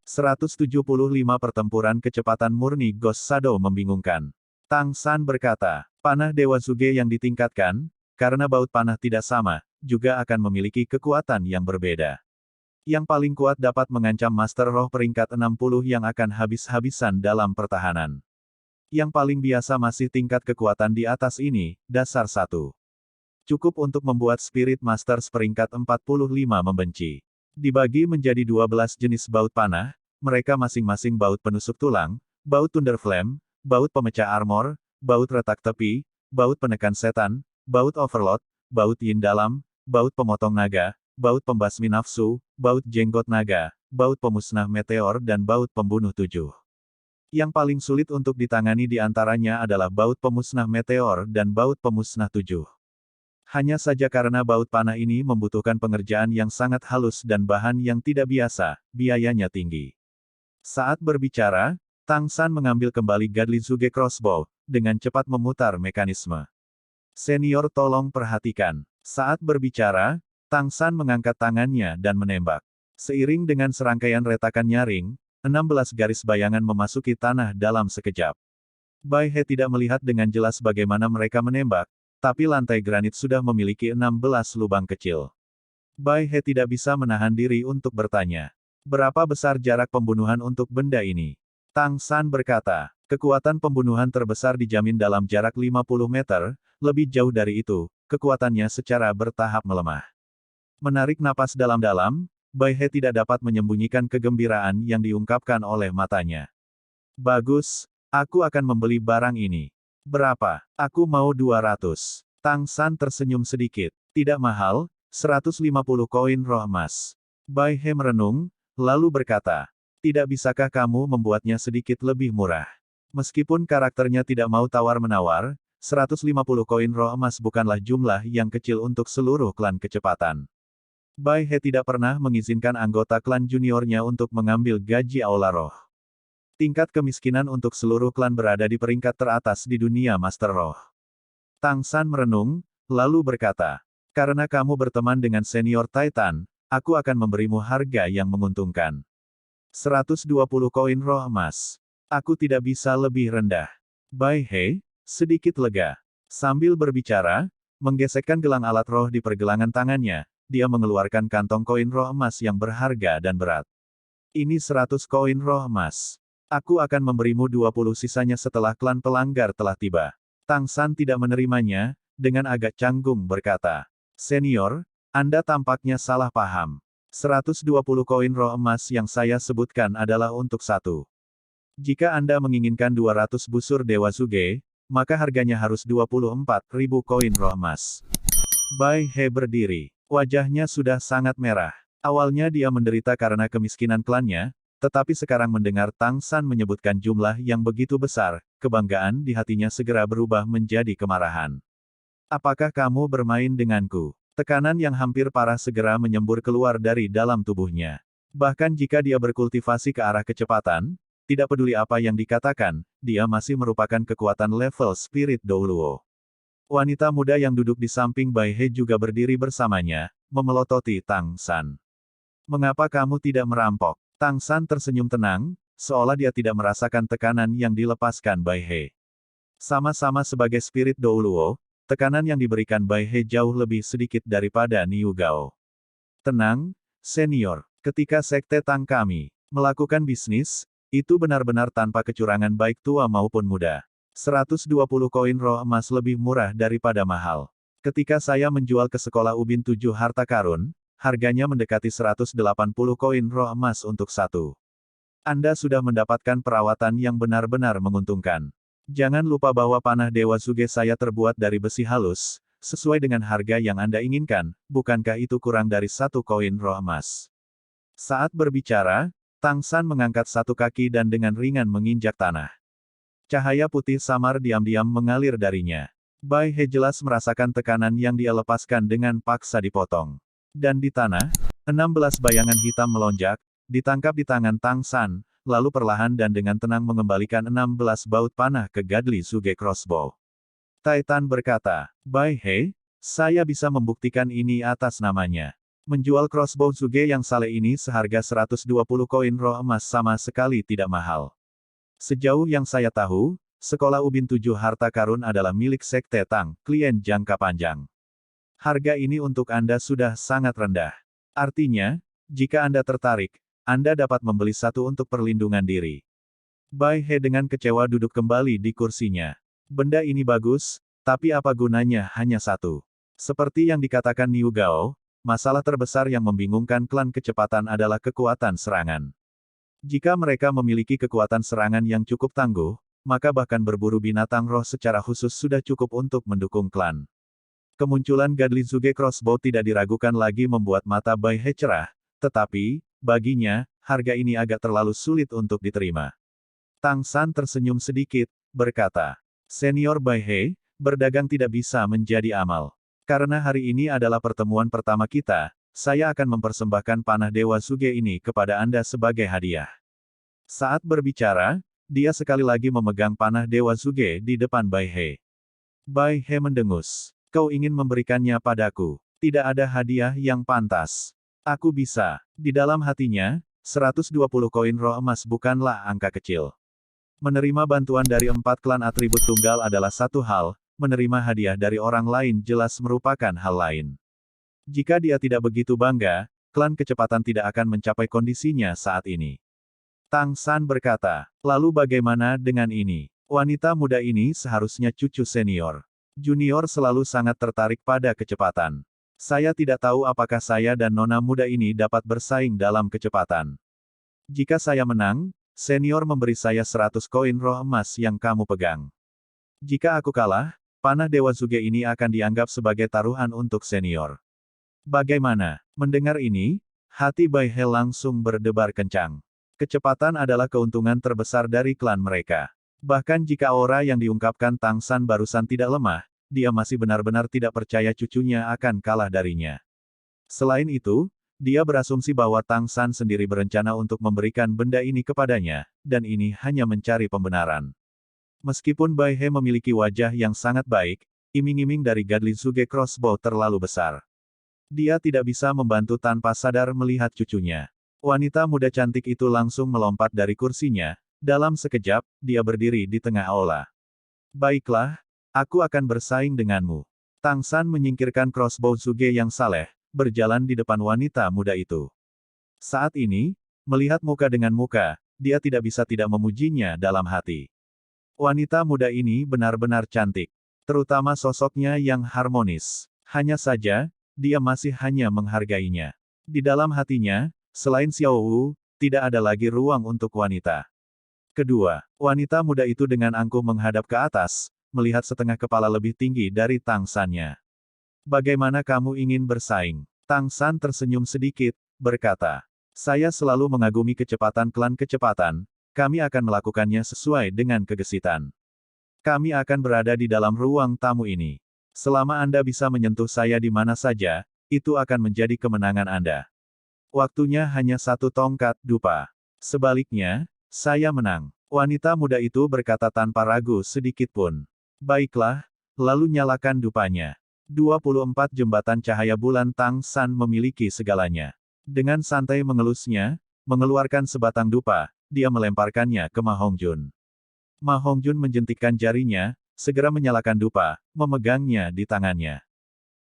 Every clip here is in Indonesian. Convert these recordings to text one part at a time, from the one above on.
175 pertempuran kecepatan murni Ghost Shadow membingungkan. Tang San berkata, panah Dewa Zuge yang ditingkatkan, karena baut panah tidak sama, juga akan memiliki kekuatan yang berbeda. Yang paling kuat dapat mengancam Master Roh peringkat 60 yang akan habis-habisan dalam pertahanan. Yang paling biasa masih tingkat kekuatan di atas ini, dasar 1. Cukup untuk membuat Spirit Masters peringkat 45 membenci. Dibagi menjadi 12 jenis baut panah, mereka masing-masing baut penusuk tulang, baut Thunder Flame, baut pemecah armor, baut retak tepi, baut penekan setan, baut overload, baut yin dalam, baut pemotong naga, baut pembasmi nafsu, baut jenggot naga, baut pemusnah meteor dan baut pembunuh 7. Yang paling sulit untuk ditangani di antaranya adalah baut pemusnah meteor dan baut pemusnah 7. Hanya saja karena baut panah ini membutuhkan pengerjaan yang sangat halus dan bahan yang tidak biasa, biayanya tinggi. Saat berbicara, Tang San mengambil kembali Godly Zuge Crossbow, dengan cepat memutar mekanisme. Senior tolong perhatikan. Saat berbicara, Tang San mengangkat tangannya dan menembak. Seiring dengan serangkaian retakan nyaring, 16 garis bayangan memasuki tanah dalam sekejap. Bai He tidak melihat dengan jelas bagaimana mereka menembak, tapi lantai granit sudah memiliki 16 lubang kecil. Bai He tidak bisa menahan diri untuk bertanya. Berapa besar jarak pembunuhan untuk benda ini? Tang San berkata, kekuatan pembunuhan terbesar dijamin dalam jarak 50 meter, lebih jauh dari itu, kekuatannya secara bertahap melemah. Menarik napas dalam-dalam, Bai He tidak dapat menyembunyikan kegembiraan yang diungkapkan oleh matanya. Bagus, aku akan membeli barang ini. Berapa? Aku mau 200. Tang San tersenyum sedikit. Tidak mahal, 150 koin roh emas. Bai He merenung, lalu berkata, tidak bisakah kamu membuatnya sedikit lebih murah? Meskipun karakternya tidak mau tawar-menawar, 150 koin roh emas bukanlah jumlah yang kecil untuk seluruh klan kecepatan. Bai He tidak pernah mengizinkan anggota klan juniornya untuk mengambil gaji Aula Roh. Tingkat kemiskinan untuk seluruh klan berada di peringkat teratas di dunia Master Roh. Tang San merenung, lalu berkata, karena kamu berteman dengan senior Titan, aku akan memberimu harga yang menguntungkan. 120 koin roh emas. Aku tidak bisa lebih rendah. Bai He, sedikit lega. Sambil berbicara, menggesekkan gelang alat roh di pergelangan tangannya, dia mengeluarkan kantong koin roh emas yang berharga dan berat. Ini 100 koin roh emas. Aku akan memberimu 20 sisanya setelah klan pelanggar telah tiba. Tang San tidak menerimanya, dengan agak canggung berkata, senior, Anda tampaknya salah paham. 120 koin roh emas yang saya sebutkan adalah untuk satu. Jika Anda menginginkan 200 busur Dewa Zuge, maka harganya harus 24.000 koin roh emas. Bai He berdiri. Wajahnya sudah sangat merah. Awalnya dia menderita karena kemiskinan klannya, tetapi sekarang mendengar Tang San menyebutkan jumlah yang begitu besar, kebanggaan di hatinya segera berubah menjadi kemarahan. Apakah kamu bermain denganku? Tekanan yang hampir parah segera menyembur keluar dari dalam tubuhnya. Bahkan jika dia berkultivasi ke arah kecepatan, tidak peduli apa yang dikatakan, dia masih merupakan kekuatan level Spirit Douluo. Wanita muda yang duduk di samping Bai He juga berdiri bersamanya, memelototi Tang San. Mengapa kamu tidak merampok? Tang San tersenyum tenang, seolah dia tidak merasakan tekanan yang dilepaskan Bai He. Sama-sama sebagai Spirit Douluo, tekanan yang diberikan Bai He jauh lebih sedikit daripada Niu Gao. Tenang, senior, ketika Sekte Tang kami melakukan bisnis, itu benar-benar tanpa kecurangan baik tua maupun muda. 120 koin roh emas lebih murah daripada mahal. Ketika saya menjual ke sekolah Ubin 7 harta karun, harganya mendekati 180 koin roh emas untuk satu. Anda sudah mendapatkan perawatan yang benar-benar menguntungkan. Jangan lupa bahwa panah Dewa Zuge saya terbuat dari besi halus, sesuai dengan harga yang Anda inginkan, bukankah itu kurang dari satu koin roh emas? Saat berbicara, Tang San mengangkat satu kaki dan dengan ringan menginjak tanah. Cahaya putih samar diam-diam mengalir darinya. Bai He jelas merasakan tekanan yang dia lepaskan dengan paksa dipotong. Dan di tanah, 16 bayangan hitam melonjak, ditangkap di tangan Tang San, lalu perlahan dan dengan tenang mengembalikan 16 baut panah ke Godly Zuge Crossbow. Titan berkata, Bai He, saya bisa membuktikan ini atas namanya. Menjual crossbow Zuge yang saleh ini seharga 120 koin roh emas sama sekali tidak mahal. Sejauh yang saya tahu, Sekolah Ubin Tujuh Harta Karun adalah milik Sekte Tang, klien jangka panjang. Harga ini untuk Anda sudah sangat rendah. Artinya, jika Anda tertarik, Anda dapat membeli satu untuk perlindungan diri. Bai He dengan kecewa duduk kembali di kursinya. Benda ini bagus, tapi apa gunanya hanya satu? Seperti yang dikatakan Niu Gao, masalah terbesar yang membingungkan klan kecepatan adalah kekuatan serangan. Jika mereka memiliki kekuatan serangan yang cukup tangguh, maka bahkan berburu binatang roh secara khusus sudah cukup untuk mendukung klan. Kemunculan Godly Zuge Crossbow tidak diragukan lagi membuat mata Bai He cerah, tetapi, baginya, harga ini agak terlalu sulit untuk diterima. Tang San tersenyum sedikit, berkata, Senior Bai He, berdagang tidak bisa menjadi amal. Karena hari ini adalah pertemuan pertama kita, saya akan mempersembahkan panah Dewa Zuge ini kepada Anda sebagai hadiah. Saat berbicara, dia sekali lagi memegang panah Dewa Zuge di depan Bai He. Bai He mendengus. Kau ingin memberikannya padaku. Tidak ada hadiah yang pantas. Aku bisa. Di dalam hatinya, 120 koin roh emas bukanlah angka kecil. Menerima bantuan dari 4 klan atribut tunggal adalah satu hal, menerima hadiah dari orang lain jelas merupakan hal lain. Jika dia tidak begitu bangga, klan kecepatan tidak akan mencapai kondisinya saat ini. Tang San berkata, lalu bagaimana dengan ini? Wanita muda ini seharusnya cucu senior. Junior selalu sangat tertarik pada kecepatan. Saya tidak tahu apakah saya dan nona muda ini dapat bersaing dalam kecepatan. Jika saya menang, senior memberi saya 100 koin roh emas yang kamu pegang. Jika aku kalah, panah Dewa Zuge ini akan dianggap sebagai taruhan untuk senior. Bagaimana? Mendengar ini, hati Bai He langsung berdebar kencang. Kecepatan adalah keuntungan terbesar dari klan mereka. Bahkan jika aura yang diungkapkan Tang San barusan tidak lemah, dia masih benar-benar tidak percaya cucunya akan kalah darinya. Selain itu, dia berasumsi bahwa Tang San sendiri berencana untuk memberikan benda ini kepadanya, dan ini hanya mencari pembenaran. Meskipun Bai He memiliki wajah yang sangat baik, iming-iming dari Godly Zuge Crossbow terlalu besar. Dia tidak bisa membantu tanpa sadar melihat cucunya. Wanita muda cantik itu langsung melompat dari kursinya, dalam sekejap, dia berdiri di tengah aula. Baiklah, aku akan bersaing denganmu. Tang San menyingkirkan crossbow Zuge yang saleh, berjalan di depan wanita muda itu. Saat ini, melihat muka dengan muka, dia tidak bisa tidak memujinya dalam hati. Wanita muda ini benar-benar cantik, terutama sosoknya yang harmonis. Hanya saja, dia masih hanya menghargainya. Di dalam hatinya, selain Xiao Wu, tidak ada lagi ruang untuk wanita. Kedua, wanita muda itu dengan angkuh menghadap ke atas, melihat setengah kepala lebih tinggi dari Tang San-nya. Bagaimana kamu ingin bersaing? Tang San tersenyum sedikit, berkata, saya selalu mengagumi kecepatan klan kecepatan, kami akan melakukannya sesuai dengan kegesitan. Kami akan berada di dalam ruang tamu ini. Selama Anda bisa menyentuh saya di mana saja, itu akan menjadi kemenangan Anda. Waktunya hanya 1 tongkat dupa. Sebaliknya, saya menang. Wanita muda itu berkata tanpa ragu sedikit pun. Baiklah, lalu nyalakan dupanya. 24 jembatan cahaya bulan Tang San memiliki segalanya. Dengan santai mengelusnya, mengeluarkan sebatang dupa, dia melemparkannya ke Ma Hongjun. Ma Hongjun menjentikkan jarinya, segera menyalakan dupa, memegangnya di tangannya.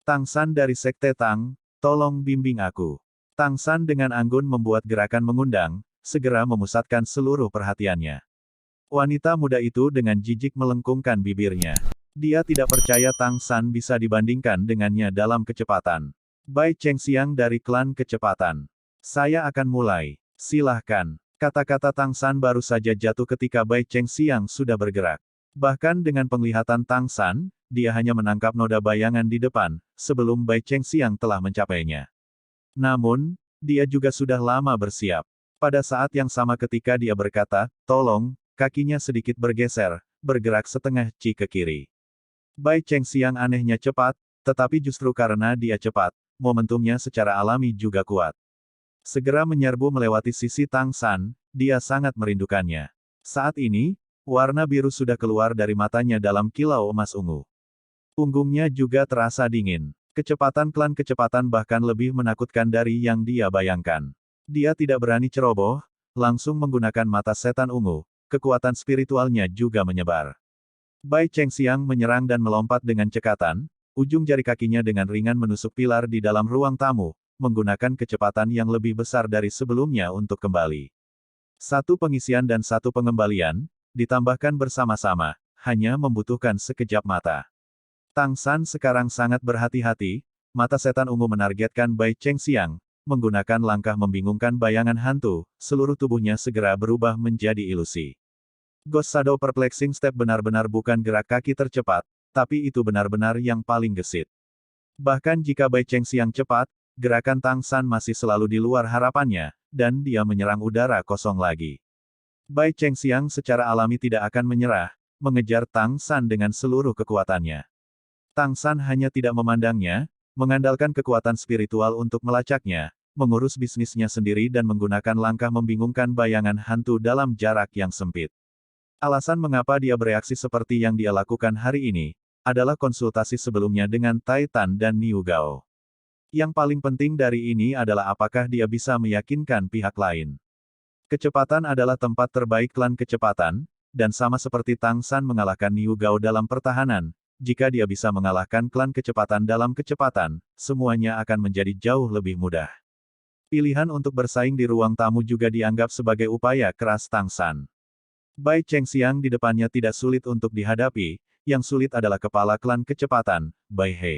Tang San dari Sekte Tang, tolong bimbing aku. Tang San dengan anggun membuat gerakan mengundang, segera memusatkan seluruh perhatiannya. Wanita muda itu dengan jijik melengkungkan bibirnya. Dia tidak percaya Tang San bisa dibandingkan dengannya dalam kecepatan. Bai Chengxiang dari klan kecepatan. Saya akan mulai. Silahkan. Kata-kata Tang San baru saja jatuh ketika Bai Chengxiang sudah bergerak. Bahkan dengan penglihatan Tang San, dia hanya menangkap noda bayangan di depan, sebelum Bai Chengxiang telah mencapainya. Namun, dia juga sudah lama bersiap. Pada saat yang sama ketika dia berkata, tolong, kakinya sedikit bergeser, bergerak setengah ci ke kiri. Bai Chengxiang anehnya cepat, tetapi justru karena dia cepat, momentumnya secara alami juga kuat. Segera menyerbu melewati sisi Tang San, dia sangat merindukannya. Saat ini, warna biru sudah keluar dari matanya dalam kilau emas ungu. Punggungnya juga terasa dingin. Kecepatan klan kecepatan bahkan lebih menakutkan dari yang dia bayangkan. Dia tidak berani ceroboh, langsung menggunakan mata setan ungu, kekuatan spiritualnya juga menyebar. Bai Chengxiang menyerang dan melompat dengan cekatan, ujung jari kakinya dengan ringan menusuk pilar di dalam ruang tamu, menggunakan kecepatan yang lebih besar dari sebelumnya untuk kembali. Satu pengisian dan satu pengembalian, ditambahkan bersama-sama, hanya membutuhkan sekejap mata. Tang San sekarang sangat berhati-hati, mata setan ungu menargetkan Bai Chengxiang, menggunakan langkah membingungkan bayangan hantu, seluruh tubuhnya segera berubah menjadi ilusi. Ghost Shadow Perplexing Step benar-benar bukan gerak kaki tercepat, tapi itu benar-benar yang paling gesit. Bahkan jika Bai Chengxiang cepat, gerakan Tang San masih selalu di luar harapannya, dan dia menyerang udara kosong lagi. Bai Chengxiang secara alami tidak akan menyerah, mengejar Tang San dengan seluruh kekuatannya. Tang San hanya tidak memandangnya, mengandalkan kekuatan spiritual untuk melacaknya, mengurus bisnisnya sendiri dan menggunakan langkah membingungkan bayangan hantu dalam jarak yang sempit. Alasan mengapa dia bereaksi seperti yang dia lakukan hari ini, adalah konsultasi sebelumnya dengan Titan dan Niu Gao. Yang paling penting dari ini adalah apakah dia bisa meyakinkan pihak lain. Kecepatan adalah tempat terbaik klan kecepatan, dan sama seperti Tang San mengalahkan Niu Gao dalam pertahanan, jika dia bisa mengalahkan klan kecepatan dalam kecepatan, semuanya akan menjadi jauh lebih mudah. Pilihan untuk bersaing di ruang tamu juga dianggap sebagai upaya keras Tang San. Bai Chengxiang di depannya tidak sulit untuk dihadapi, yang sulit adalah kepala klan kecepatan, Bai He.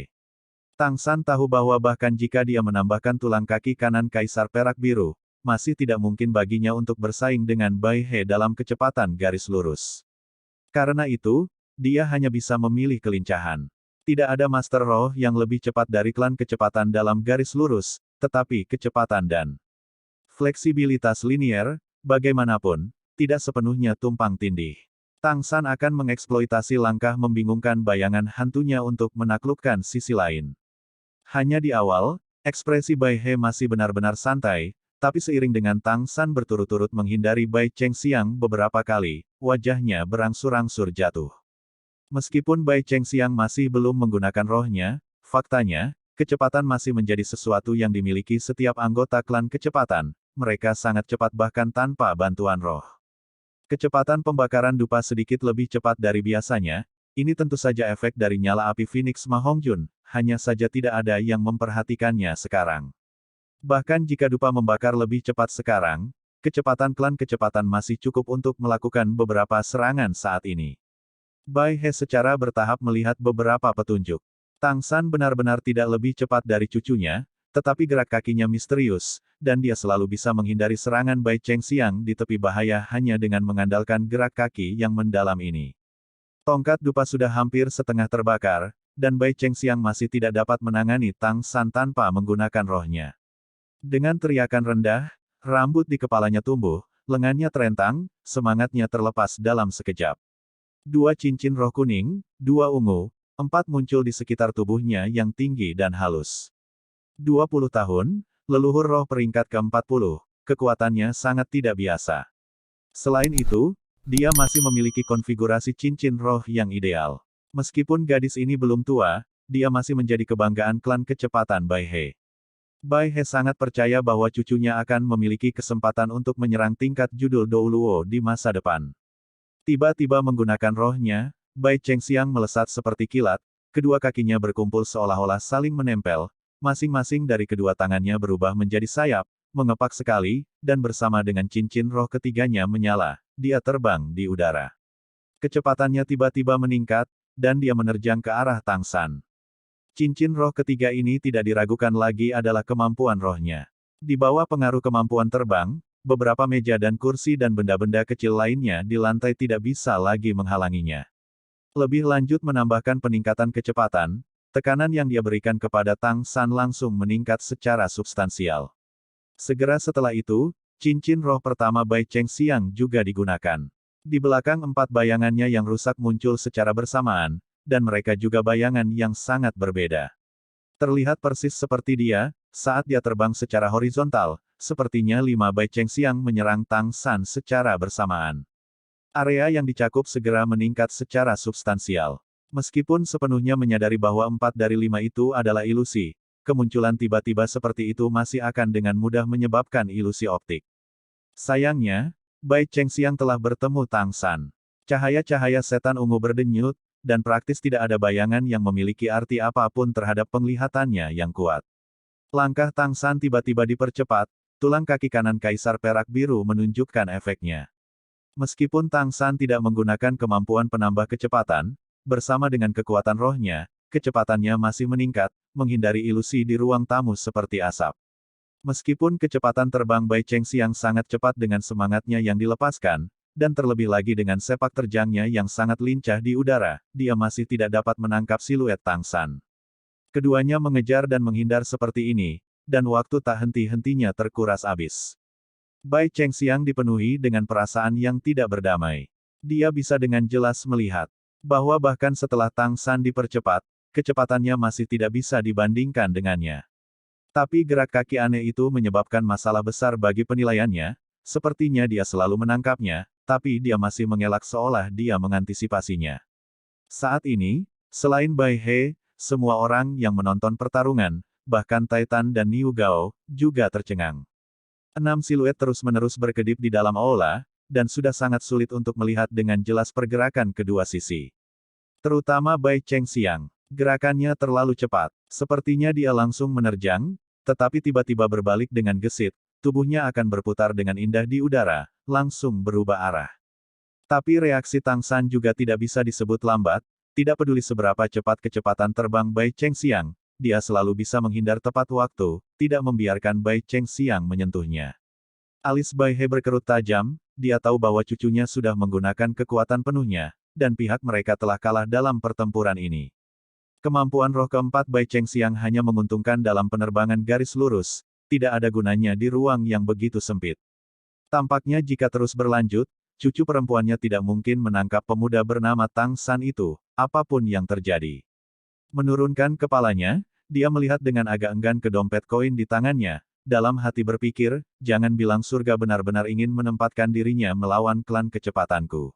Tang San tahu bahwa bahkan jika dia menambahkan tulang kaki kanan Kaisar Perak Biru, masih tidak mungkin baginya untuk bersaing dengan Bai He dalam kecepatan garis lurus. Karena itu, dia hanya bisa memilih kelincahan. Tidak ada Master Roh yang lebih cepat dari klan kecepatan dalam garis lurus, tetapi kecepatan dan fleksibilitas linier, bagaimanapun, tidak sepenuhnya tumpang tindih. Tang San akan mengeksploitasi langkah membingungkan bayangan hantunya untuk menaklukkan sisi lain. Hanya di awal, ekspresi Bai He masih benar-benar santai, tapi seiring dengan Tang San berturut-turut menghindari Bai Chengxiang beberapa kali, wajahnya berangsur-angsur jatuh. Meskipun Bai Chengxiang masih belum menggunakan rohnya, faktanya, kecepatan masih menjadi sesuatu yang dimiliki setiap anggota klan kecepatan, mereka sangat cepat bahkan tanpa bantuan roh. Kecepatan pembakaran dupa sedikit lebih cepat dari biasanya, ini tentu saja efek dari nyala api Phoenix Ma Hongjun, hanya saja tidak ada yang memperhatikannya sekarang. Bahkan jika dupa membakar lebih cepat sekarang, kecepatan klan kecepatan masih cukup untuk melakukan beberapa serangan saat ini. Bai He secara bertahap melihat beberapa petunjuk. Tang San benar-benar tidak lebih cepat dari cucunya, tetapi gerak kakinya misterius, dan dia selalu bisa menghindari serangan Bai Chengxiang di tepi bahaya hanya dengan mengandalkan gerak kaki yang mendalam ini. Tongkat dupa sudah hampir setengah terbakar, dan Bai Chengxiang masih tidak dapat menangani Tang San tanpa menggunakan rohnya. Dengan teriakan rendah, rambut di kepalanya tumbuh, lengannya terentang, semangatnya terlepas dalam sekejap. 2 cincin roh kuning, 2 ungu, 4 muncul di sekitar tubuhnya yang tinggi dan halus. 20 tahun, leluhur roh peringkat ke-40, kekuatannya sangat tidak biasa. Selain itu, dia masih memiliki konfigurasi cincin roh yang ideal. Meskipun gadis ini belum tua, dia masih menjadi kebanggaan klan kecepatan Bai He. Bai He sangat percaya bahwa cucunya akan memiliki kesempatan untuk menyerang tingkat judul Douluo di masa depan. Tiba-tiba menggunakan rohnya, Bai Chengxiang melesat seperti kilat, kedua kakinya berkumpul seolah-olah saling menempel, masing-masing dari kedua tangannya berubah menjadi sayap, mengepak sekali, dan bersama dengan cincin roh ketiganya menyala, dia terbang di udara. Kecepatannya tiba-tiba meningkat, dan dia menerjang ke arah Tang San. Cincin roh ketiga ini tidak diragukan lagi adalah kemampuan rohnya. Di bawah pengaruh kemampuan terbang, beberapa meja dan kursi dan benda-benda kecil lainnya di lantai tidak bisa lagi menghalanginya. Lebih lanjut menambahkan peningkatan kecepatan, tekanan yang dia berikan kepada Tang San langsung meningkat secara substansial. Segera setelah itu, cincin roh pertama Bai Chengxiang juga digunakan. Di belakang 4 bayangannya yang rusak muncul secara bersamaan, dan mereka juga bayangan yang sangat berbeda. Terlihat persis seperti dia, saat dia terbang secara horizontal, sepertinya 5 Bai Chengxiang menyerang Tang San secara bersamaan. Area yang dicakup segera meningkat secara substansial. Meskipun sepenuhnya menyadari bahwa 4 dari 5 itu adalah ilusi, kemunculan tiba-tiba seperti itu masih akan dengan mudah menyebabkan ilusi optik. Sayangnya, Bai Chengxiang telah bertemu Tang San. Cahaya-cahaya setan ungu berdenyut, dan praktis tidak ada bayangan yang memiliki arti apapun terhadap penglihatannya yang kuat. Langkah Tang San tiba-tiba dipercepat, tulang kaki kanan Kaisar Perak Biru menunjukkan efeknya. Meskipun Tang San tidak menggunakan kemampuan penambah kecepatan, bersama dengan kekuatan rohnya, kecepatannya masih meningkat, menghindari ilusi di ruang tamu seperti asap. Meskipun kecepatan terbang Bai Chengxiang sangat cepat dengan semangatnya yang dilepaskan, dan terlebih lagi dengan sepak terjangnya yang sangat lincah di udara, dia masih tidak dapat menangkap siluet Tang San. Keduanya mengejar dan menghindar seperti ini, dan waktu tak henti-hentinya terkuras habis. Bai Chengxiang dipenuhi dengan perasaan yang tidak berdamai. Dia bisa dengan jelas melihat bahwa bahkan setelah Tang San dipercepat, kecepatannya masih tidak bisa dibandingkan dengannya. Tapi gerak kaki aneh itu menyebabkan masalah besar bagi penilaiannya, sepertinya dia selalu menangkapnya, tapi dia masih mengelak seolah dia mengantisipasinya. Saat ini, selain Bai He, semua orang yang menonton pertarungan, bahkan Titan dan Niu Gao, juga tercengang. 6 siluet terus-menerus berkedip di dalam aula, dan sudah sangat sulit untuk melihat dengan jelas pergerakan kedua sisi. Terutama Bai Chengxiang. Gerakannya terlalu cepat. Sepertinya dia langsung menerjang, tetapi tiba-tiba berbalik dengan gesit, tubuhnya akan berputar dengan indah di udara, langsung berubah arah. Tapi reaksi Tang San juga tidak bisa disebut lambat, tidak peduli seberapa cepat kecepatan terbang Bai Chengxiang, dia selalu bisa menghindar tepat waktu, tidak membiarkan Bai Chengxiang menyentuhnya. Alis Bai He berkerut tajam, dia tahu bahwa cucunya sudah menggunakan kekuatan penuhnya, dan pihak mereka telah kalah dalam pertempuran ini. Kemampuan roh keempat Bai Chengxiang hanya menguntungkan dalam penerbangan garis lurus, tidak ada gunanya di ruang yang begitu sempit. Tampaknya jika terus berlanjut, cucu perempuannya tidak mungkin menangkap pemuda bernama Tang San itu, apapun yang terjadi. Menurunkan kepalanya, dia melihat dengan agak enggan ke dompet koin di tangannya, dalam hati berpikir, jangan bilang surga benar-benar ingin menempatkan dirinya melawan klan kecepatanku.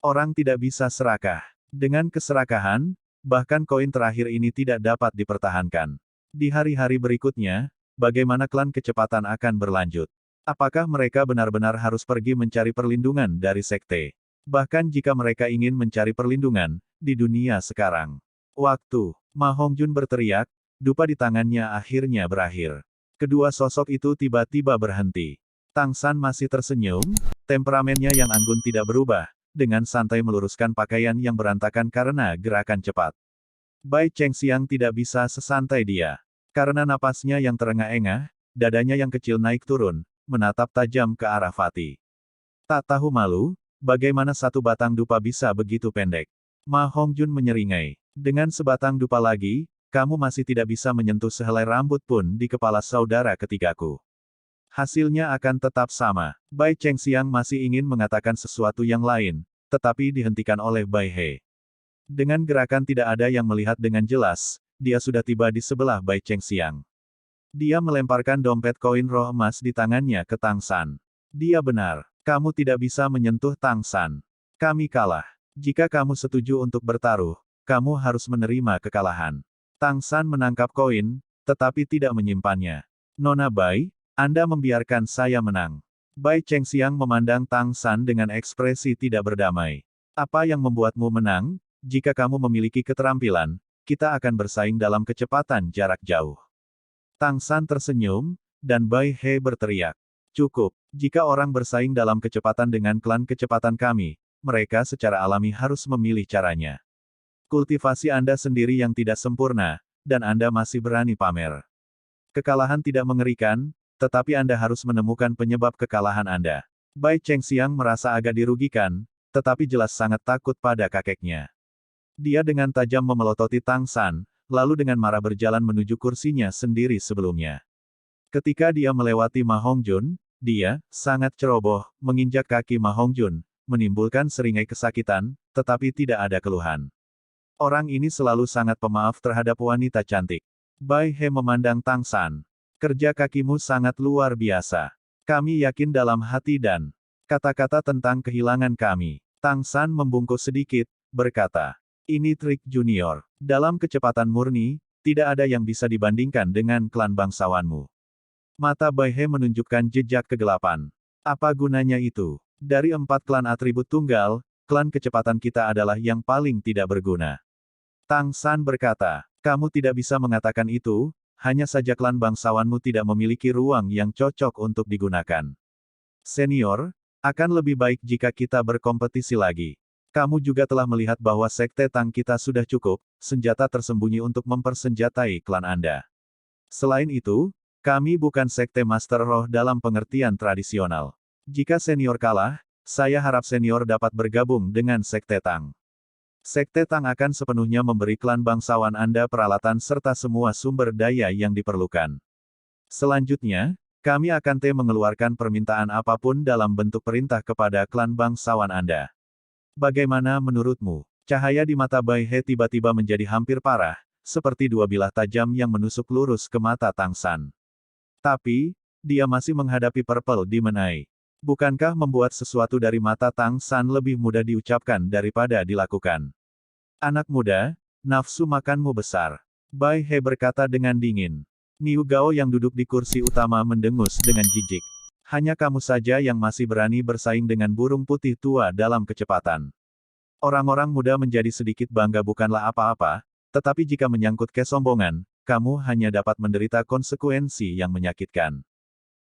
Orang tidak bisa serakah. Dengan keserakahan, bahkan koin terakhir ini tidak dapat dipertahankan. Di hari-hari berikutnya, bagaimana klan kecepatan akan berlanjut? Apakah mereka benar-benar harus pergi mencari perlindungan dari sekte? Bahkan jika mereka ingin mencari perlindungan, di dunia sekarang. Waktu, Ma Hongjun berteriak, dupa di tangannya akhirnya berakhir. Kedua sosok itu tiba-tiba berhenti. Tang San masih tersenyum, temperamennya yang anggun tidak berubah, dengan santai meluruskan pakaian yang berantakan karena gerakan cepat. Bai Chengxiang tidak bisa sesantai dia. Karena napasnya yang terengah-engah, dadanya yang kecil naik turun, menatap tajam ke arah Fatih. Tak tahu malu, bagaimana satu batang dupa bisa begitu pendek. Ma Hongjun menyeringai. Dengan sebatang dupa lagi, kamu masih tidak bisa menyentuh sehelai rambut pun di kepala saudara ketigaku. Hasilnya akan tetap sama. Bai Chengxiang masih ingin mengatakan sesuatu yang lain, tetapi dihentikan oleh Bai He. Dengan gerakan tidak ada yang melihat dengan jelas, dia sudah tiba di sebelah Bai Chengxiang. Dia melemparkan dompet koin roh emas di tangannya ke Tang San. Dia benar. Kamu tidak bisa menyentuh Tang San. Kami kalah. Jika kamu setuju untuk bertaruh, kamu harus menerima kekalahan. Tang San menangkap koin, tetapi tidak menyimpannya. Nona Bai, Anda membiarkan saya menang. Bai Chengxiang memandang Tang San dengan ekspresi tidak berdamai. Apa yang membuatmu menang? Jika kamu memiliki keterampilan, kita akan bersaing dalam kecepatan jarak jauh. Tang San tersenyum, dan Bai He berteriak. Cukup, jika orang bersaing dalam kecepatan dengan klan kecepatan kami, mereka secara alami harus memilih caranya. Kultivasi Anda sendiri yang tidak sempurna, dan Anda masih berani pamer. Kekalahan tidak mengerikan, tetapi Anda harus menemukan penyebab kekalahan Anda. Bai Chengxiang merasa agak dirugikan, tetapi jelas sangat takut pada kakeknya. Dia dengan tajam memelototi Tang San, lalu dengan marah berjalan menuju kursinya sendiri sebelumnya. Ketika dia melewati Ma Hongjun, dia, sangat ceroboh, menginjak kaki Ma Hongjun, menimbulkan seringai kesakitan, tetapi tidak ada keluhan. Orang ini selalu sangat pemaaf terhadap wanita cantik. Bai He memandang Tang San. Kerja kakimu sangat luar biasa. Kami yakin dalam hati dan kata-kata tentang kehilangan kami. Tang San membungkuk sedikit, berkata. Ini trik junior. Dalam kecepatan murni, tidak ada yang bisa dibandingkan dengan klan bangsawanmu. Mata Bai He menunjukkan jejak kegelapan. Apa gunanya itu? Dari 4 klan atribut tunggal, klan kecepatan kita adalah yang paling tidak berguna. Tang San berkata, kamu tidak bisa mengatakan itu, hanya saja klan bangsawanmu tidak memiliki ruang yang cocok untuk digunakan. Senior, akan lebih baik jika kita berkompetisi lagi. Kamu juga telah melihat bahwa sekte Tang kita sudah cukup, senjata tersembunyi untuk mempersenjatai klan Anda. Selain itu, kami bukan sekte Master Roh dalam pengertian tradisional. Jika senior kalah, saya harap senior dapat bergabung dengan sekte Tang. Sekte Tang akan sepenuhnya memberi klan bangsawan Anda peralatan serta semua sumber daya yang diperlukan. Selanjutnya, kami akan mengeluarkan permintaan apapun dalam bentuk perintah kepada klan bangsawan Anda. Bagaimana menurutmu? Cahaya di mata Bai He tiba-tiba menjadi hampir parah, seperti 2 bilah tajam yang menusuk lurus ke mata Tang San. Tapi, dia masih menghadapi Purple Demon Eye. Bukankah membuat sesuatu dari mata Tang San lebih mudah diucapkan daripada dilakukan? Anak muda, nafsu makanmu besar. Bai He berkata dengan dingin. Niu Gao yang duduk di kursi utama mendengus dengan jijik. Hanya kamu saja yang masih berani bersaing dengan burung putih tua dalam kecepatan. Orang-orang muda menjadi sedikit bangga bukanlah apa-apa, tetapi jika menyangkut kesombongan, kamu hanya dapat menderita konsekuensi yang menyakitkan.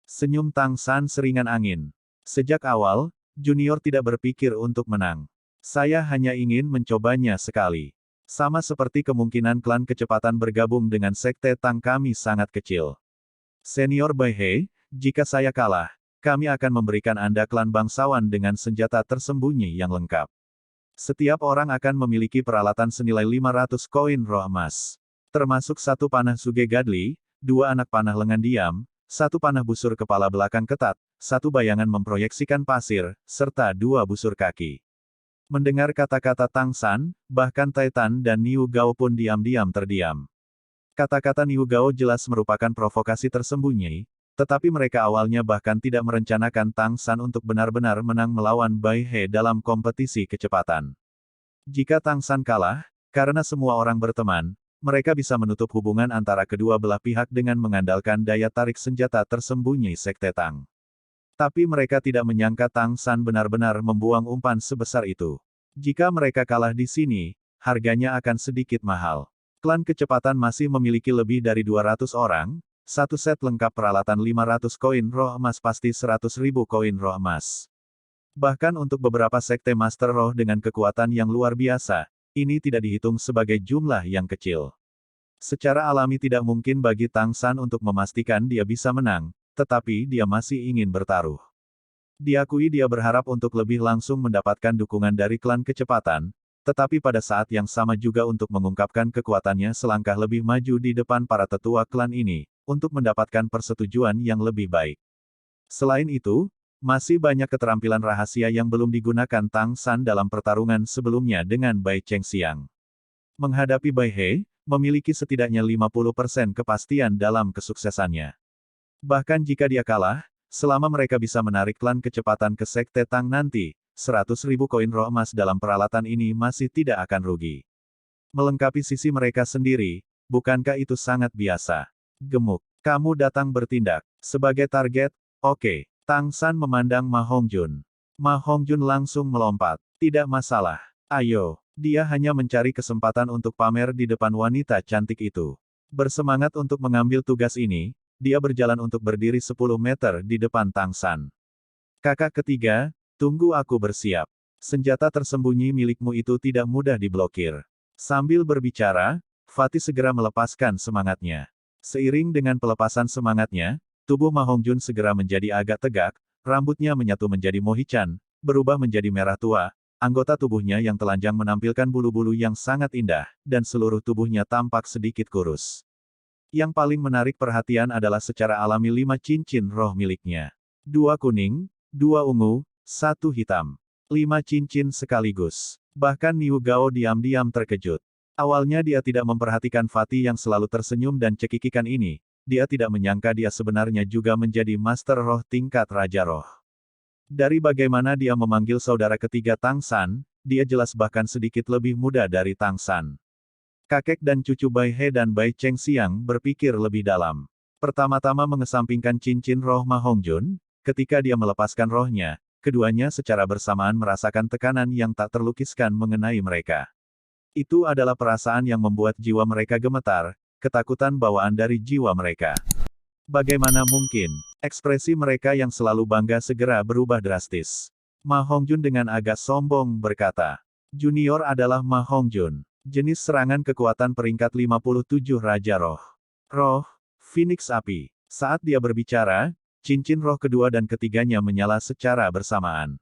Senyum Tang San seringan angin. Sejak awal, junior tidak berpikir untuk menang. Saya hanya ingin mencobanya sekali. Sama seperti kemungkinan klan kecepatan bergabung dengan sekte Tang kami sangat kecil. Senior Bai He, jika saya kalah, kami akan memberikan Anda klan bangsawan dengan senjata tersembunyi yang lengkap. Setiap orang akan memiliki peralatan senilai 500 koin roh emas. Termasuk 1 panah Suge Gadli, 2 anak panah lengan diam, 1 panah busur kepala belakang ketat, 1 bayangan memproyeksikan pasir, serta 2 busur kaki. Mendengar kata-kata Tang San, bahkan Taitan dan Niu Gao pun diam-diam terdiam. Kata-kata Niu Gao jelas merupakan provokasi tersembunyi, tetapi mereka awalnya bahkan tidak merencanakan Tang San untuk benar-benar menang melawan Bai He dalam kompetisi kecepatan. Jika Tang San kalah, karena semua orang berteman, mereka bisa menutup hubungan antara kedua belah pihak dengan mengandalkan daya tarik senjata tersembunyi sekte Tang. Tapi mereka tidak menyangka Tang San benar-benar membuang umpan sebesar itu. Jika mereka kalah di sini, harganya akan sedikit mahal. Klan kecepatan masih memiliki lebih dari 200 orang, 1 set lengkap peralatan 500 koin roh emas pasti 100.000 koin roh emas. Bahkan untuk beberapa sekte Master Roh dengan kekuatan yang luar biasa, ini tidak dihitung sebagai jumlah yang kecil. Secara alami tidak mungkin bagi Tang San untuk memastikan dia bisa menang, tetapi dia masih ingin bertaruh. Diakui dia berharap untuk lebih langsung mendapatkan dukungan dari klan kecepatan, tetapi pada saat yang sama juga untuk mengungkapkan kekuatannya selangkah lebih maju di depan para tetua klan ini, untuk mendapatkan persetujuan yang lebih baik. Selain itu, masih banyak keterampilan rahasia yang belum digunakan Tang San dalam pertarungan sebelumnya dengan Bai Chengxiang. Menghadapi Bai He, memiliki setidaknya 50% kepastian dalam kesuksesannya. Bahkan jika dia kalah, selama mereka bisa menarik klan kecepatan ke sekte Tang nanti, 100.000 koin roh emas dalam peralatan ini masih tidak akan rugi. Melengkapi sisi mereka sendiri, bukankah itu sangat biasa? Gemuk. Kamu datang bertindak. Sebagai target, oke. Tang San memandang Ma Hongjun. Ma Hongjun langsung melompat. Tidak masalah. Ayo. Dia hanya mencari kesempatan untuk pamer di depan wanita cantik itu. Bersemangat untuk mengambil tugas ini, dia berjalan untuk berdiri 10 meter di depan Tang San. Kakak ketiga, tunggu aku bersiap. Senjata tersembunyi milikmu itu tidak mudah diblokir. Sambil berbicara, Fatih segera melepaskan semangatnya. Seiring dengan pelepasan semangatnya, tubuh Ma Hongjun segera menjadi agak tegak, rambutnya menyatu menjadi mohichan, berubah menjadi merah tua, anggota tubuhnya yang telanjang menampilkan bulu-bulu yang sangat indah, dan seluruh tubuhnya tampak sedikit kurus. Yang paling menarik perhatian adalah secara alami 5 cincin roh miliknya. 2 kuning, 2 ungu, 1 hitam. 5 cincin sekaligus. Bahkan Niu Gao diam-diam terkejut. Awalnya dia tidak memperhatikan Fatih yang selalu tersenyum dan cekikikan ini, dia tidak menyangka dia sebenarnya juga menjadi Master Roh tingkat Raja Roh. Dari bagaimana dia memanggil saudara ketiga Tang San, dia jelas bahkan sedikit lebih muda dari Tang San. Kakek dan cucu Bai He dan Bai Cheng Xiang berpikir lebih dalam. Pertama-tama mengesampingkan cincin roh Ma Hongjun, ketika dia melepaskan rohnya, keduanya secara bersamaan merasakan tekanan yang tak terlukiskan mengenai mereka. Itu adalah perasaan yang membuat jiwa mereka gemetar, ketakutan bawaan dari jiwa mereka. Bagaimana mungkin? Ekspresi mereka yang selalu bangga segera berubah drastis. Ma Hongjun dengan agak sombong berkata, Junior adalah Ma Hongjun. Jenis serangan kekuatan peringkat 57 Raja Roh. Roh, Phoenix Api. Saat dia berbicara, cincin roh kedua dan ketiganya menyala secara bersamaan.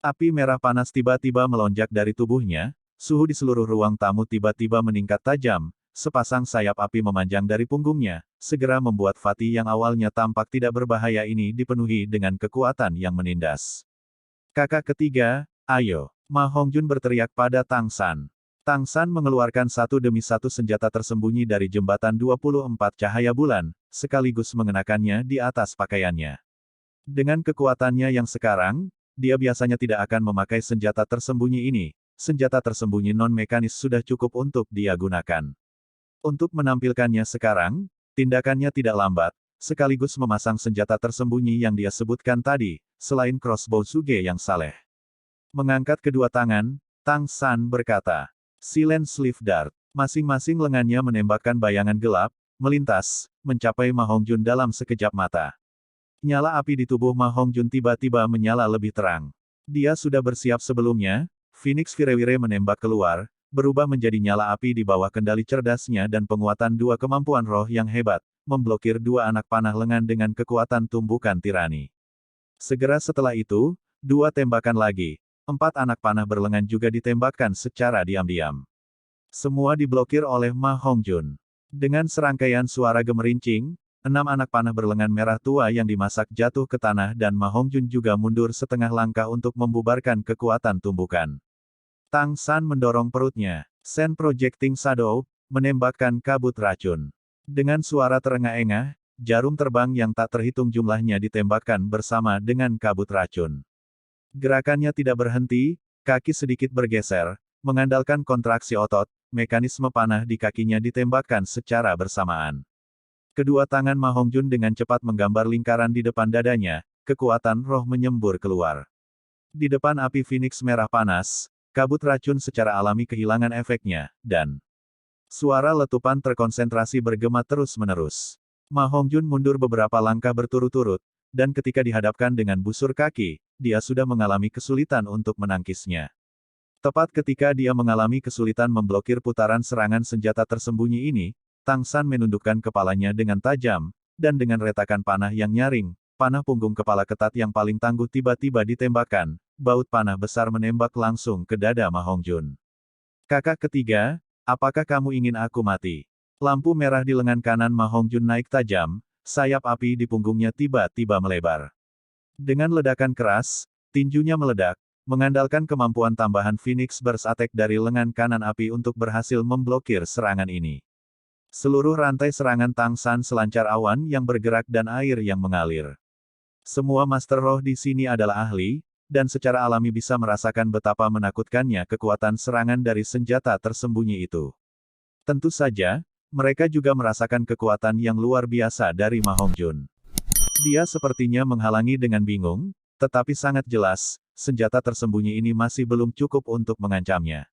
Api merah panas tiba-tiba melonjak dari tubuhnya, suhu di seluruh ruang tamu tiba-tiba meningkat tajam, sepasang sayap api memanjang dari punggungnya, segera membuat Fatih yang awalnya tampak tidak berbahaya ini dipenuhi dengan kekuatan yang menindas. Kakak ketiga, ayo. Ma Hongjun berteriak pada Tang San. Tang San mengeluarkan satu demi satu senjata tersembunyi dari jembatan 24 cahaya bulan, sekaligus mengenakannya di atas pakaiannya. Dengan kekuatannya yang sekarang, dia biasanya tidak akan memakai senjata tersembunyi ini. Senjata tersembunyi non-mekanis sudah cukup untuk dia gunakan. Untuk menampilkannya sekarang, tindakannya tidak lambat, sekaligus memasang senjata tersembunyi yang dia sebutkan tadi, selain crossbow Suge yang saleh. Mengangkat kedua tangan, Tang San berkata, Silent Sleeve Dart. Masing-masing lengannya menembakkan bayangan gelap, melintas, mencapai Ma Hongjun dalam sekejap mata. Nyala api di tubuh Ma Hongjun tiba-tiba menyala lebih terang. Dia sudah bersiap sebelumnya, Phoenix Firewire menembak keluar, berubah menjadi nyala api di bawah kendali cerdasnya dan penguatan dua kemampuan roh yang hebat, memblokir dua anak panah lengan dengan kekuatan tumbukan tirani. Segera setelah itu, dua tembakan lagi, 4 anak panah berlengan juga ditembakkan secara diam-diam. Semua diblokir oleh Ma Hongjun. Dengan serangkaian suara gemerincing, 6 anak panah berlengan merah tua yang dimasak jatuh ke tanah dan Ma Hongjun juga mundur setengah langkah untuk membubarkan kekuatan tumbukan. Tang San mendorong perutnya. Sen Projecting Shadow, menembakkan kabut racun. Dengan suara terengah-engah, jarum terbang yang tak terhitung jumlahnya ditembakkan bersama dengan kabut racun. Gerakannya tidak berhenti, kaki sedikit bergeser, mengandalkan kontraksi otot, mekanisme panah di kakinya ditembakkan secara bersamaan. Kedua tangan Ma Hongjun dengan cepat menggambar lingkaran di depan dadanya, kekuatan roh menyembur keluar. Di depan api Phoenix merah panas, kabut racun secara alami kehilangan efeknya, dan suara letupan terkonsentrasi bergema terus-menerus. Ma Hongjun mundur beberapa langkah berturut-turut, dan ketika dihadapkan dengan busur kaki, dia sudah mengalami kesulitan untuk menangkisnya. Tepat ketika dia mengalami kesulitan memblokir putaran serangan senjata tersembunyi ini, Tang San menundukkan kepalanya dengan tajam, dan dengan retakan panah yang nyaring, panah punggung kepala ketat yang paling tangguh tiba-tiba ditembakkan, baut panah besar menembak langsung ke dada Ma Hongjun. Kakak ketiga, apakah kamu ingin aku mati? Lampu merah di lengan kanan Ma Hongjun naik tajam, sayap api di punggungnya tiba-tiba melebar. Dengan ledakan keras, tinjunya meledak, mengandalkan kemampuan tambahan Phoenix Burst Attack dari lengan kanan api untuk berhasil memblokir serangan ini. Seluruh rantai serangan Tang San selancar awan yang bergerak dan air yang mengalir. Semua Master Roh di sini adalah ahli, dan secara alami bisa merasakan betapa menakutkannya kekuatan serangan dari senjata tersembunyi itu. Tentu saja, mereka juga merasakan kekuatan yang luar biasa dari Ma Hongjun. Dia sepertinya menghalangi dengan bingung, tetapi sangat jelas, senjata tersembunyi ini masih belum cukup untuk mengancamnya.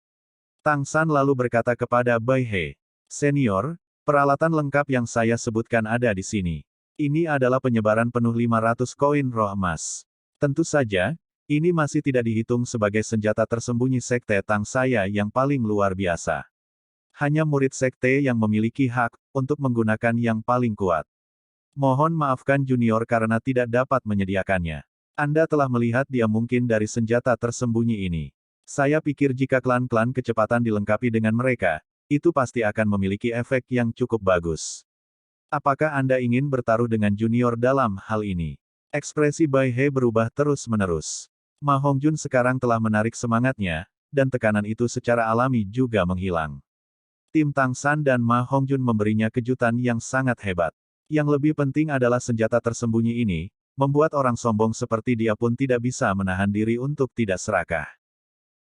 Tang San lalu berkata kepada Bai He, Senior, peralatan lengkap yang saya sebutkan ada di sini. Ini adalah penyebaran penuh 500 koin roh emas. Tentu saja, ini masih tidak dihitung sebagai senjata tersembunyi sekte Tang saya yang paling luar biasa. Hanya murid sekte yang memiliki hak untuk menggunakan yang paling kuat. Mohon maafkan junior karena tidak dapat menyediakannya. Anda telah melihat dia mungkin dari senjata tersembunyi ini. Saya pikir jika klan-klan kecepatan dilengkapi dengan mereka, itu pasti akan memiliki efek yang cukup bagus. Apakah Anda ingin bertaruh dengan junior dalam hal ini? Ekspresi Bai He berubah terus-menerus. Ma Hongjun sekarang telah menarik semangatnya, dan tekanan itu secara alami juga menghilang. Tim Tang San dan Ma Hongjun memberinya kejutan yang sangat hebat. Yang lebih penting adalah senjata tersembunyi ini, membuat orang sombong seperti dia pun tidak bisa menahan diri untuk tidak serakah.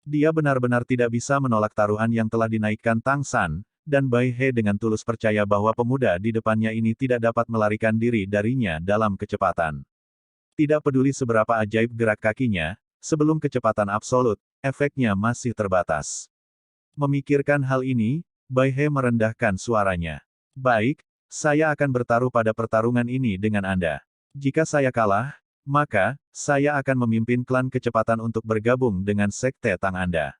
Dia benar-benar tidak bisa menolak taruhan yang telah dinaikkan Tang San, dan Bai He dengan tulus percaya bahwa pemuda di depannya ini tidak dapat melarikan diri darinya dalam kecepatan. Tidak peduli seberapa ajaib gerak kakinya, sebelum kecepatan absolut, efeknya masih terbatas. Memikirkan hal ini, Bai He merendahkan suaranya. Baik, saya akan bertaruh pada pertarungan ini dengan Anda. Jika saya kalah, maka, saya akan memimpin klan kecepatan untuk bergabung dengan sekte Tang Anda.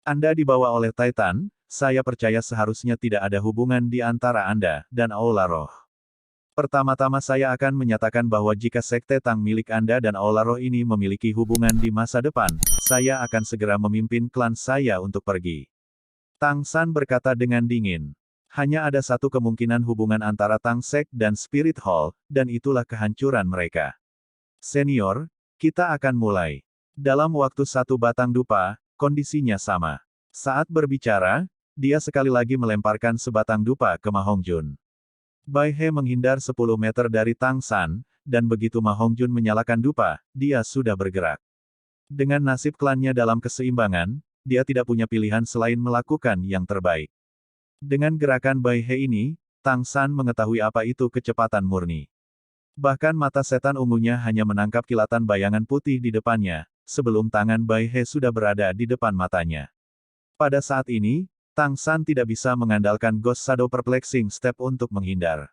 Anda dibawa oleh Titan, saya percaya seharusnya tidak ada hubungan di antara Anda dan Aula Roh. Pertama-tama saya akan menyatakan bahwa jika sekte Tang milik Anda dan Aula Roh ini memiliki hubungan di masa depan, saya akan segera memimpin klan saya untuk pergi. Tang San berkata dengan dingin. Hanya ada satu kemungkinan hubungan antara Tang Sek dan Spirit Hall, dan itulah kehancuran mereka. Senior, kita akan mulai. Dalam waktu satu batang dupa, kondisinya sama. Saat berbicara, dia sekali lagi melemparkan sebatang dupa ke Ma Hongjun. Bai He menghindar 10 meter dari Tang San, dan begitu Ma Hongjun menyalakan dupa, dia sudah bergerak. Dengan nasib klannya dalam keseimbangan, dia tidak punya pilihan selain melakukan yang terbaik. Dengan gerakan Bai He ini, Tang San mengetahui apa itu kecepatan murni. Bahkan mata setan ungunya hanya menangkap kilatan bayangan putih di depannya, sebelum tangan Bai He sudah berada di depan matanya. Pada saat ini, Tang San tidak bisa mengandalkan Ghost Shadow Perplexing Step untuk menghindar.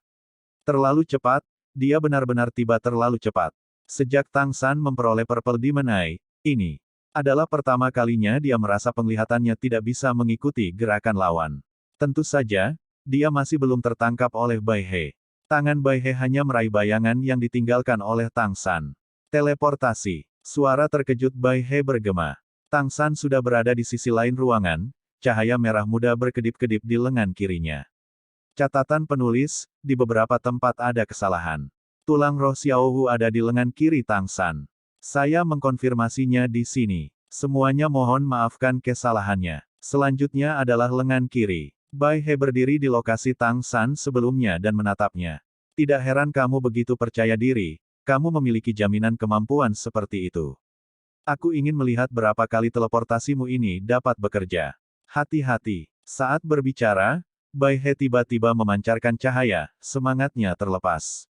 Terlalu cepat, dia benar-benar tiba terlalu cepat. Sejak Tang San memperoleh Purple Demon Eye, ini adalah pertama kalinya dia merasa penglihatannya tidak bisa mengikuti gerakan lawan. Tentu saja, dia masih belum tertangkap oleh Bai He. Tangan Bai He hanya meraih bayangan yang ditinggalkan oleh Tang San. Teleportasi. Suara terkejut Bai He bergema. Tang San sudah berada di sisi lain ruangan, cahaya merah muda berkedip-kedip di lengan kirinya. Catatan penulis, di beberapa tempat ada kesalahan. Tulang roh Xiao Hu ada di lengan kiri Tang San. Saya mengkonfirmasinya di sini. Semuanya mohon maafkan kesalahannya. Selanjutnya adalah lengan kiri. Bai He berdiri di lokasi Tang San sebelumnya dan menatapnya. Tidak heran kamu begitu percaya diri, kamu memiliki jaminan kemampuan seperti itu. Aku ingin melihat berapa kali teleportasimu ini dapat bekerja. Hati-hati. Saat berbicara, Bai He tiba-tiba memancarkan cahaya, semangatnya terlepas.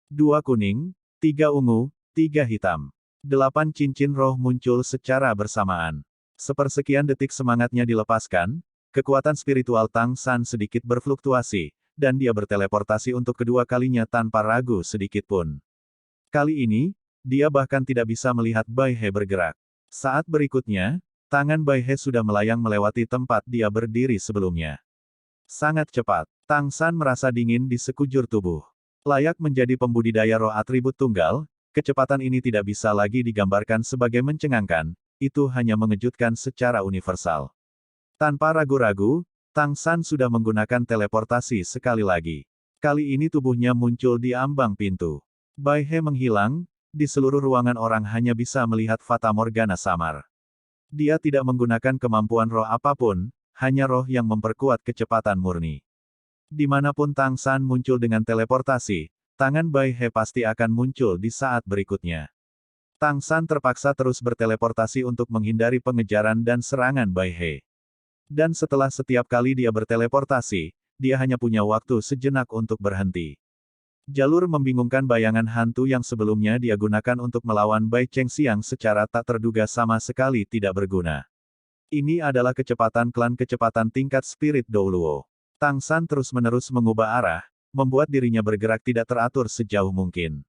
2 kuning, 3 ungu, 3 hitam. 8 cincin roh muncul secara bersamaan. Sepersekian detik semangatnya dilepaskan, kekuatan spiritual Tang San sedikit berfluktuasi, dan dia berteleportasi untuk kedua kalinya tanpa ragu sedikit pun. Kali ini, dia bahkan tidak bisa melihat Bai He bergerak. Saat berikutnya, tangan Bai He sudah melayang melewati tempat dia berdiri sebelumnya. Sangat cepat, Tang San merasa dingin di sekujur tubuh. Layak menjadi pembudidaya roh atribut tunggal, kecepatan ini tidak bisa lagi digambarkan sebagai mencengangkan, itu hanya mengejutkan secara universal. Tanpa ragu-ragu, Tang San sudah menggunakan teleportasi sekali lagi. Kali ini tubuhnya muncul di ambang pintu. Bai He menghilang, di seluruh ruangan orang hanya bisa melihat Fata Morgana samar. Dia tidak menggunakan kemampuan roh apapun, hanya roh yang memperkuat kecepatan murni. Dimanapun Tang San muncul dengan teleportasi, tangan Bai He pasti akan muncul di saat berikutnya. Tang San terpaksa terus berteleportasi untuk menghindari pengejaran dan serangan Bai He. Dan setelah setiap kali dia berteleportasi, dia hanya punya waktu sejenak untuk berhenti. Jalur membingungkan bayangan hantu yang sebelumnya dia gunakan untuk melawan Bai Chengxiang secara tak terduga sama sekali tidak berguna. Ini adalah kecepatan klan kecepatan tingkat Spirit Douluo. Tang San terus-menerus mengubah arah, membuat dirinya bergerak tidak teratur sejauh mungkin.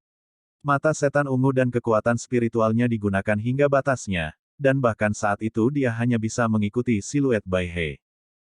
Mata setan ungu dan kekuatan spiritualnya digunakan hingga batasnya, dan bahkan saat itu dia hanya bisa mengikuti siluet Bai He.